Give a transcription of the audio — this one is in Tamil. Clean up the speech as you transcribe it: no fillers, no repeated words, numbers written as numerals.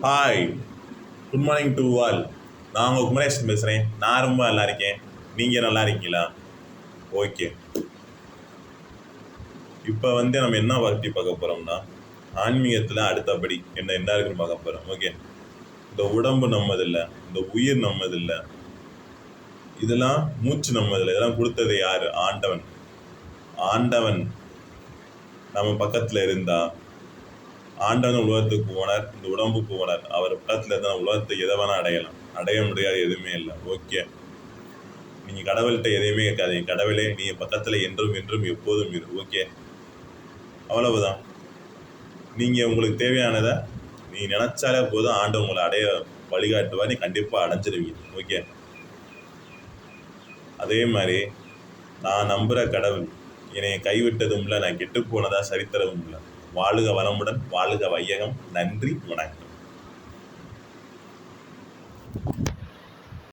Hi, good morning to all. நான் உங்கள் குமரேசன் பேசுகிறேன். நான் ரொம்ப நல்லா இருக்கேன். நீங்கள் நல்லா இருக்கீங்களா? ஓகே. இப்போ நம்ம என்ன பற்றி பார்க்க போகிறோம்னா, ஆன்மீகத்தில் அடுத்தபடி என்ன இருக்குன்னு பார்க்க போகிறோம். ஓகே. இந்த உடம்பு நம்மதில்லை, இந்த உயிர் நம்மதில்லை, இதெல்லாம் மூச்சு நம்மதில்லை, இதெல்லாம் கொடுத்தது யார்? ஆண்டவன். ஆண்டவன் நம்ம பக்கத்தில் இருந்தால், ஆண்டவன் உலகத்துக்கு ஓனர், இந்த உடம்புக்கு ஓனர். அவர் பக்கத்தில் இருந்தால் உலகத்துக்கு எதை வேணால் அடையலாம். அடைய முடியாது எதுவுமே இல்லை. ஓகே. நீங்கள் கடவுள்கிட்ட எதையுமே கேட்காதீங்க. கடவுளே நீங்கள் பக்கத்தில் என்றும் என்றும் எப்போதும் இரு. ஓகே, அவ்வளவுதான். நீங்கள் உங்களுக்கு தேவையானதை நீங்கள் நினச்சாலே போதும், ஆண்டவன் உங்களை அடைய வழிகாட்டுவார். நீ கண்டிப்பாக அடைஞ்சிருவீங்க. ஓகே. அதே மாதிரி நான் நம்புகிற கடவுள் என்னை கைவிட்டதும் இல்லை, நான் கெட்டு போனதா சரித்திரமும் இல்லை. வாழுக வளமுடன், வாழுக வையகம். நன்றி, வணக்கம்.